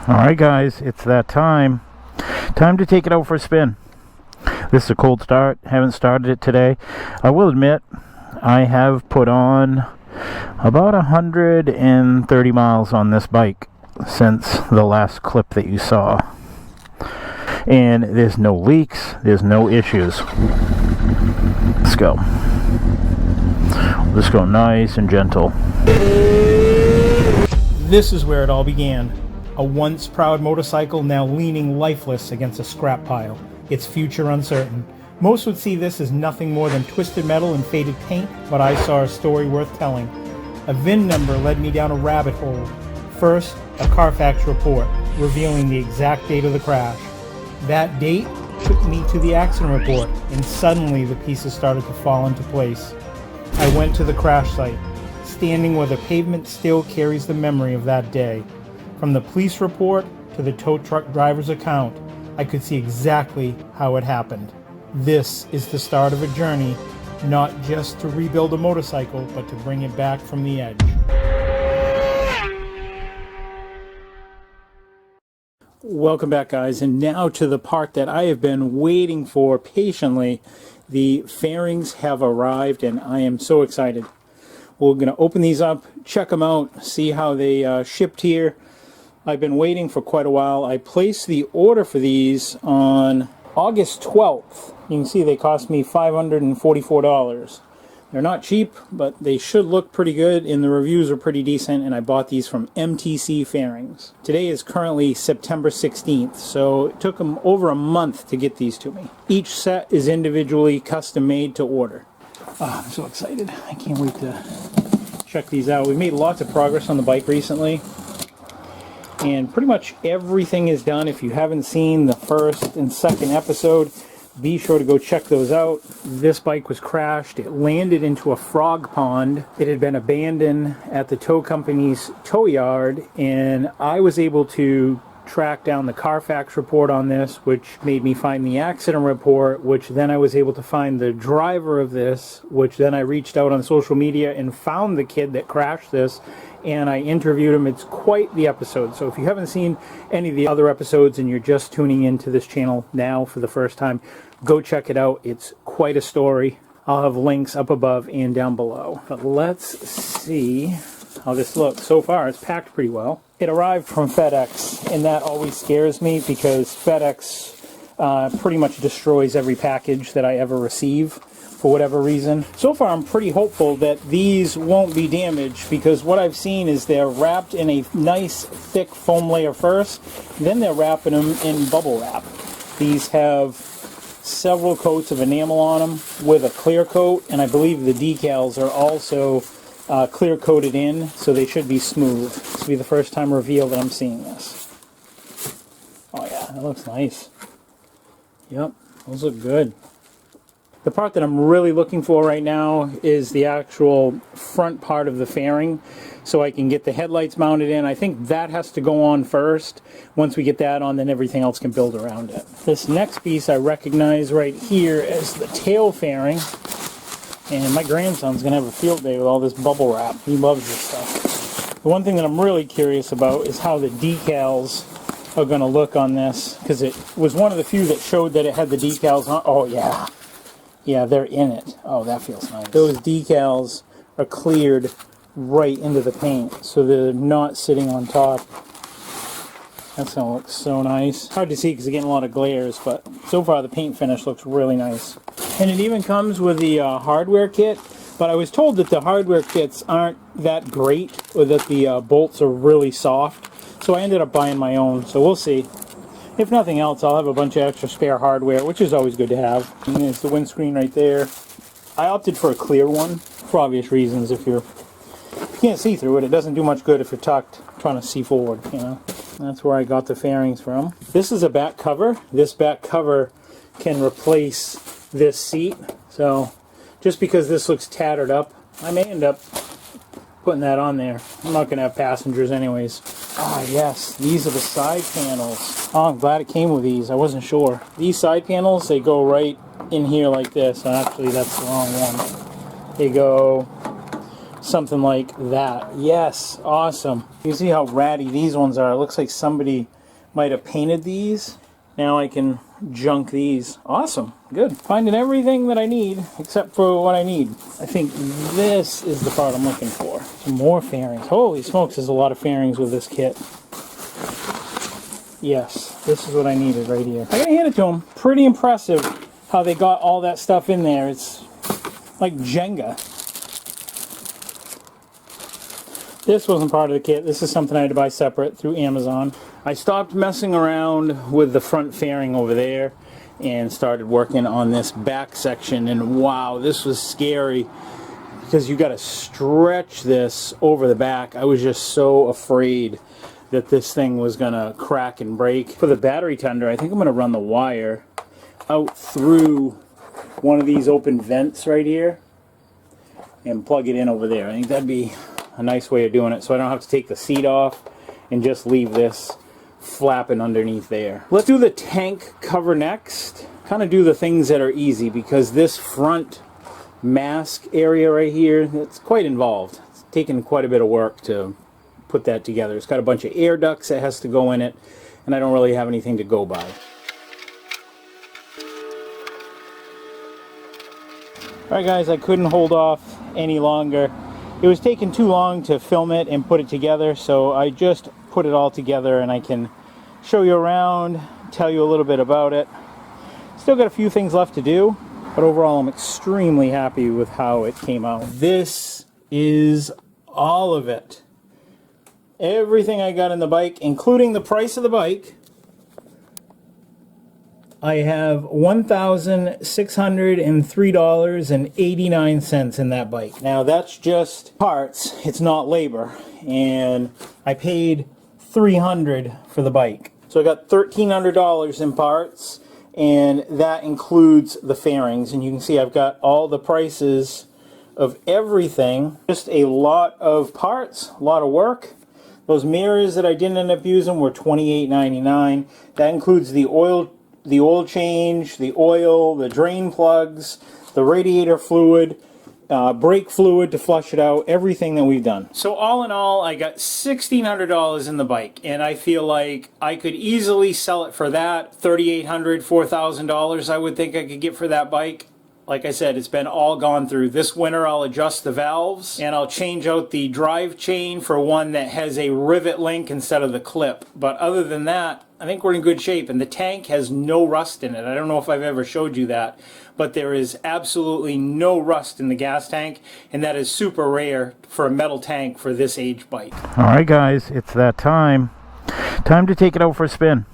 Alright guys, it's that time. Time to take it out for a spin. This is a cold start. Haven't started it today. I will admit, I have put on about 130 miles on this bike since the last clip that you saw. And there's no leaks, there's no issues. Let's go. Let's go nice and gentle. This is where it all began. A once proud motorcycle now leaning lifeless against a scrap pile, its future uncertain. Most would see this as nothing more than twisted metal and faded paint, but I saw a story worth telling. A VIN number led me down a rabbit hole. First, a Carfax report revealing the exact date of the crash. That date took me to the accident report, and suddenly the pieces started to fall into place. I went to the crash site, standing where the pavement still carries the memory of that day. From the police report to the tow truck driver's account, I could see exactly how it happened. This is the start of a journey, not just to rebuild a motorcycle, but to bring it back from the edge. Welcome back, guys, and now to the part that I have been waiting for patiently. The fairings have arrived, and I am so excited. We're going to open these up, check them out, see how they shipped here. I've been waiting for quite a while. I placed the order for these on August 12th. You can see they cost me $544. They're not cheap, but they should look pretty good, and the reviews are pretty decent, and I bought these from MTC Fairings. Today is currently September 16th, so it took them over a month to get these to me. Each set is individually custom made to order. Oh, I'm so excited. I can't wait to check these out. We've made lots of progress on the bike recently, and pretty much everything is done. If you haven't seen the first and second episode, be sure to go check those out. This bike was crashed. It landed into a frog pond. It had been abandoned at the tow company's tow yard, and I was able to track down the Carfax report on this, which made me find the accident report, which then I was able to find the driver of this, which then I reached out on social media and found the kid that crashed this, and I interviewed him. It's quite the episode. So if you haven't seen any of the other episodes and you're just tuning into this channel now for the first time, go check it out. It's quite a story. I'll have links up above and down below. But let's see how this looks. So far, it's packed pretty well. It arrived from FedEx, and that always scares me because FedEx pretty much destroys every package that I ever receive for whatever reason. So far, I'm pretty hopeful that these won't be damaged, because what I've seen is they're wrapped in a nice thick foam layer first, then they're wrapping them in bubble wrap. These have several coats of enamel on them with a clear coat, and I believe the decals are also clear coated in, so they should be smooth. This will be the first time reveal that I'm seeing this. Oh yeah, that looks nice. Yep, those look good. The part that I'm really looking for right now is the actual front part of the fairing, so I can get the headlights mounted in. I think that has to go on first. Once we get that on, then everything else can build around it. This next piece I recognize right here as the tail fairing, and my grandson's going to have a field day with all this bubble wrap. He loves this stuff. The one thing that I'm really curious about is how the decals are going to look on this, because it was one of the few that showed that it had the decals on. Oh yeah. Yeah, they're in it. Oh, that feels nice. Those decals are cleared right into the paint, so they're not sitting on top. That's going to look so nice. Hard to see because you're getting a lot of glares, but so far the paint finish looks really nice. And it even comes with the hardware kit, but I was told that the hardware kits aren't that great, or that the bolts are really soft, so I ended up buying my own, so we'll see. If nothing else, I'll have a bunch of extra spare hardware, which is always good to have. And there's the windscreen right there. I opted for a clear one, for obvious reasons. If you can't see through it, it doesn't do much good if you're tucked trying to see forward, you know. That's where I got the fairings from. This is a back cover. This back cover can replace this seat. So just because this looks tattered up, I may end up putting that on there. I'm not going to have passengers anyways. Ah, yes, these are the side panels. Oh, I'm glad it came with these. I wasn't sure. These side panels, they go right in here like this. Actually, that's the wrong one. They go something like that. Yes, awesome. You see how ratty these ones are. It looks like somebody might have painted these. Now I can junk these. Awesome. Good. Finding everything that I need except for what I need. I think this is the part I'm looking for. Some more fairings. Holy smokes, there's a lot of fairings with this kit. Yes, this is what I needed right here. I gotta hand it to them. Pretty impressive how they got all that stuff in there. It's like Jenga. This wasn't part of the kit. This is something I had to buy separate through Amazon. I stopped messing around with the front fairing over there and started working on this back section, and wow, this was scary because you got to stretch this over the back. I was just so afraid that this thing was gonna crack and break. For the battery tender, I think I'm gonna run the wire out through one of these open vents right here and plug it in over there. I think that'd be a nice way of doing it, so I don't have to take the seat off and just leave this flapping underneath there. Let's do the tank cover next. Kind of do the things that are easy, because this front mask area right here, it's quite involved. It's taken quite a bit of work to put that together. It's got a bunch of air ducts that has to go in it, and I don't really have anything to go by. Alright guys, I couldn't hold off any longer. It was taking too long to film it and put it together, so I just put it all together and I can show you around, tell you a little bit about it. Still got a few things left to do, but overall I'm extremely happy with how it came out. This is all of it. Everything I got in the bike, including the price of the bike. I have $1,603.89 in that bike. Now that's just parts, it's not labor, and I paid $300 for the bike. So I got $1,300 in parts, and that includes the fairings, and you can see I've got all the prices of everything. Just a lot of parts, a lot of work. Those mirrors that I didn't end up using were $28.99. That includes the oil change, the oil, the drain plugs, the radiator fluid, brake fluid to flush it out, everything that we've done. So all in all, I got $1,600 in the bike, and I feel like I could easily sell it for that. $3,800, $4,000 I would think I could get for that bike. Like I said, it's been all gone through. This winter I'll adjust the valves, and I'll change out the drive chain for one that has a rivet link instead of the clip. But other than that, I think we're in good shape, and the tank has no rust in it. I don't know if I've ever showed you that, but there is absolutely no rust in the gas tank, and that is super rare for a metal tank for this age bike. Alright guys, it's that time. Time to take it out for a spin.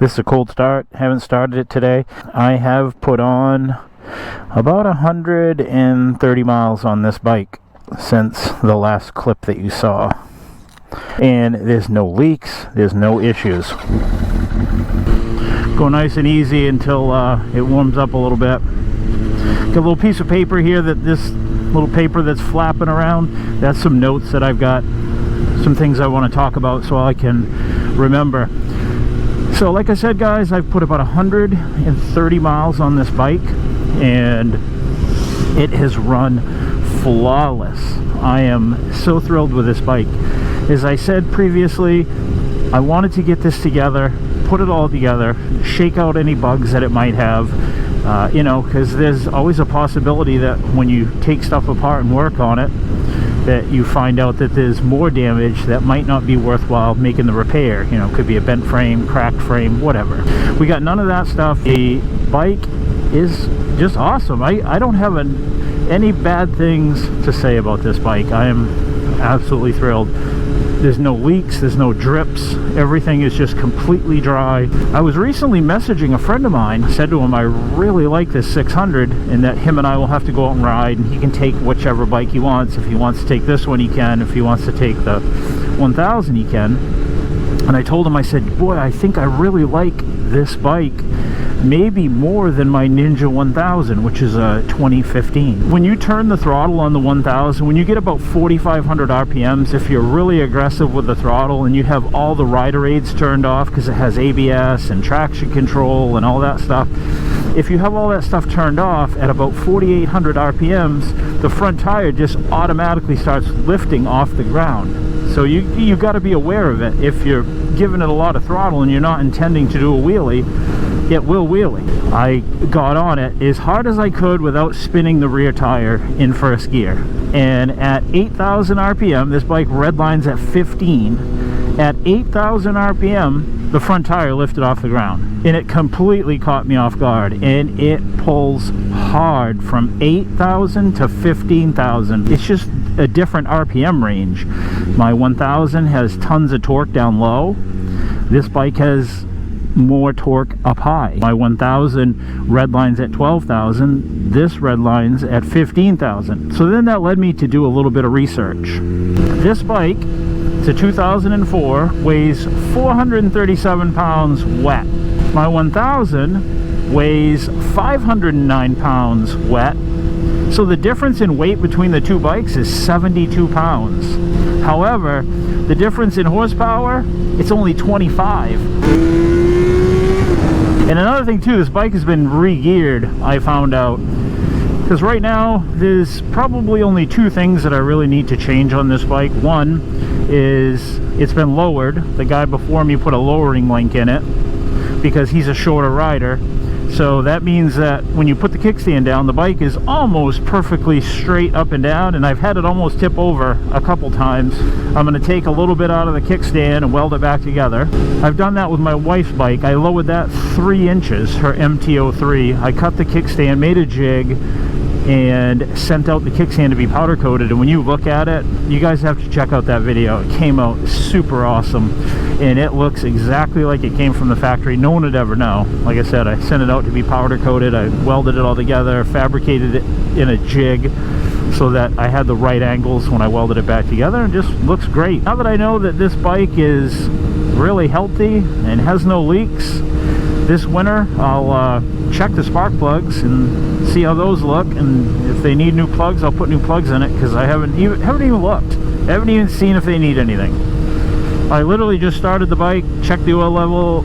This is a cold start, haven't started it today. I have put on about 130 miles on this bike since the last clip that you saw. And there's no leaks, there's no issues. Go nice and easy until it warms up a little bit. Got a little piece of paper here, this little paper that's flapping around. That's some notes that I've got, some things I want to talk about so I can remember. So like I said guys, I've put about 130 miles on this bike, and it has run flawless. I am so thrilled with this bike. As I said previously, I wanted to get this together, put it all together, shake out any bugs that it might have, you know, because there's always a possibility that when you take stuff apart and work on it, that you find out that there's more damage that might not be worthwhile making the repair. You know, could be a bent frame, cracked frame, whatever. We got none of that stuff. The bike is just awesome. I don't have any bad things to say about this bike. I am absolutely thrilled. There's no leaks, there's no drips, everything is just completely dry. I was recently messaging a friend of mine. I said to him I really like this 600, and that him and I will have to go out and ride, and he can take whichever bike he wants. If he wants to take this one, he can. If he wants to take the 1000, he can. And I told him, I said, boy, I think I really like this bike, maybe more than my Ninja 1000, which is a 2015. When you turn the throttle on the 1000, when you get about 4,500 RPMs, if you're really aggressive with the throttle and you have all the rider aids turned off, because it has ABS and traction control and all that stuff, if you have all that stuff turned off at about 4,800 RPMs, the front tire just automatically starts lifting off the ground. So you got to be aware of it. If you're giving it a lot of throttle and you're not intending to do a wheelie, it will wheelie. I got on it as hard as I could without spinning the rear tire in first gear. And at 8,000 RPM, this bike redlines at 15. At 8,000 RPM, the front tire lifted off the ground. And it completely caught me off guard. And it pulls hard from 8,000 to 15,000. It's just a different RPM range. My 1000 has tons of torque down low. This bike has more torque up high. My 1000 redlines at 12,000. This redlines at 15,000. So then that led me to do a little bit of research. This bike, it's a 2004, weighs 437 pounds wet. My 1000 weighs 509 pounds wet. So the difference in weight between the two bikes is 72 pounds. However, the difference in horsepower, it's only 25. And another thing too, this bike has been re-geared, I found out. Because right now, there's probably only two things that I really need to change on this bike. One is it's been lowered. The guy before me put a lowering link in it because he's a shorter rider. So that means that when you put the kickstand down, the bike is almost perfectly straight up and down, and I've had it almost tip over a couple times. I'm going to take a little bit out of the kickstand and weld it back together. I've done that with my wife's bike. I lowered that 3 inches, her MT-03. I cut the kickstand, made a jig, and sent out the kickstand to be powder coated. And when you look at it, you guys have to check out that video. It came out super awesome, and it looks exactly like it came from the factory. No one would ever know. Like I said, I sent it out to be powder coated. I welded it all together, fabricated it in a jig so that I had the right angles when I welded it back together, and just looks great. Now that I know that this bike is really healthy and has no leaks, this winter I'll check the spark plugs and see how those look, and if they need new plugs, I'll put new plugs in it, because I haven't even looked. I haven't even seen if they need anything. I literally just started the bike, checked the oil level,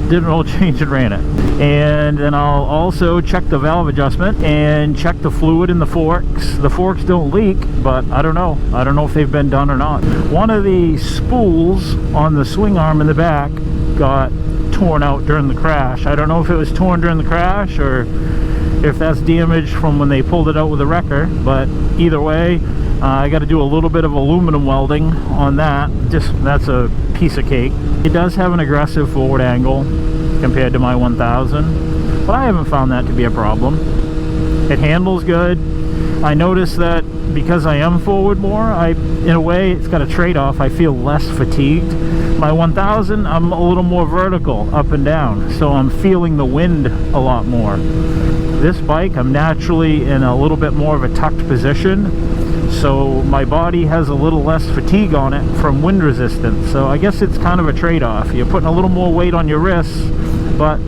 did an oil change, and ran it. And then I'll also check the valve adjustment and check the fluid in the forks. The forks don't leak, but I don't know if they've been done or not. One of the spools on the swing arm in the back got torn out during the crash. I don't know if it was torn during the crash or if that's damaged from when they pulled it out with a wrecker, but either way, I got to do a little bit of aluminum welding on that. That's a piece of cake. It does have an aggressive forward angle compared to my 1000, but I haven't found that to be a problem. It handles good. I noticed that because I am forward more, in a way it's got a trade-off. I feel less fatigued. My 1000, I'm a little more vertical up and down, so I'm feeling the wind a lot more. This bike, I'm naturally in a little bit more of a tucked position, so my body has a little less fatigue on it from wind resistance. So I guess it's kind of a trade-off. You're putting a little more weight on your wrists, but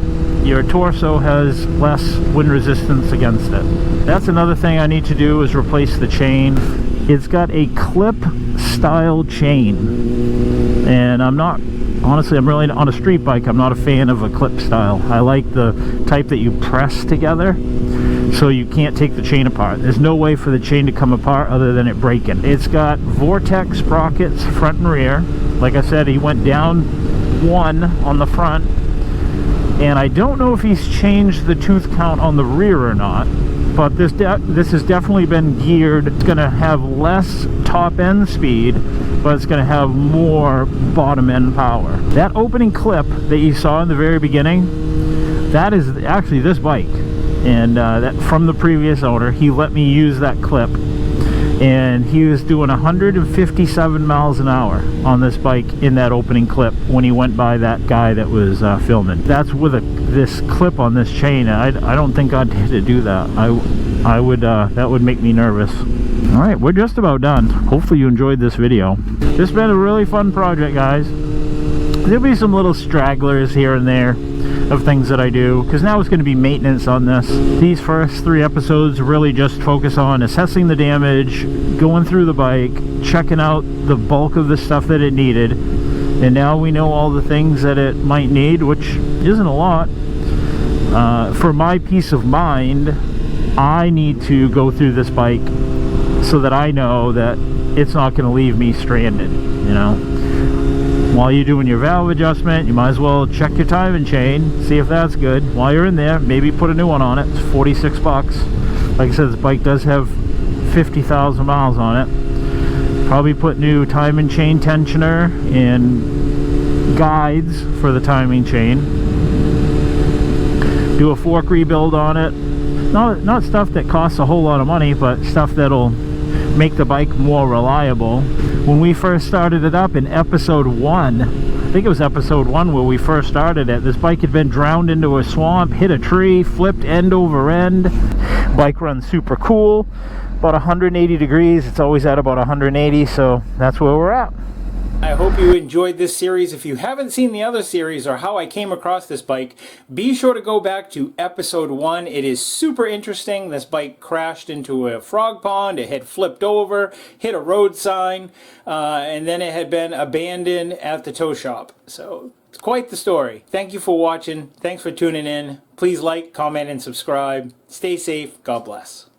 your torso has less wind resistance against it. That's another thing I need to do, is replace the chain. It's got a clip style chain, and honestly, I'm really, on a street bike, I'm not a fan of a clip style. I like the type that you press together, so you can't take the chain apart. There's no way for the chain to come apart other than it breaking. It's got Vortex sprockets front and rear. Like I said, he went down 1 on the front, and I don't know if he's changed the tooth count on the rear or not, but this has definitely been geared. It's going to have less top end speed, but it's going to have more bottom end power. That opening clip that you saw in the very beginning, that is actually this bike, and that from the previous owner. He let me use that clip, and he was doing 157 miles an hour on this bike in that opening clip when he went by that guy that was filming. That's with this clip on this chain. I don't think I'd dare to do that. I would that would make me nervous. All right, we're just about done. Hopefully you enjoyed this video. This has been a really fun project, guys. There'll be some little stragglers here and there of things that I do, because now it's going to be maintenance on this. These first 3 episodes really just focus on assessing the damage, going through the bike, checking out the bulk of the stuff that it needed, and now we know all the things that it might need, which isn't a lot. For my peace of mind, I need to go through this bike so that I know that it's not going to leave me stranded. you know. While you're doing your valve adjustment, you might as well check your timing chain, see if that's good. While you're in there, maybe put a new one on it. It's 46 bucks. Like I said, this bike does have 50,000 miles on it. Probably put new timing chain tensioner and guides for the timing chain. Do a fork rebuild on it. Not stuff that costs a whole lot of money, but stuff that'll make the bike more reliable. When we first started it up in episode 1, I think it was episode 1 where we first started it, this bike had been drowned into a swamp, hit a tree, flipped end over end. Bike runs super cool, about 180 degrees. It's always at about 180, so that's where we're at. I hope you enjoyed this series. If you haven't seen the other series or how I came across this bike, be sure to go back to episode 1. It is super interesting. This bike crashed into a frog pond. It had flipped over, hit a road sign, and then it had been abandoned at the tow shop. So it's quite the story. Thank you for watching. Thanks for tuning in. Please like, comment, and subscribe. Stay safe. God bless.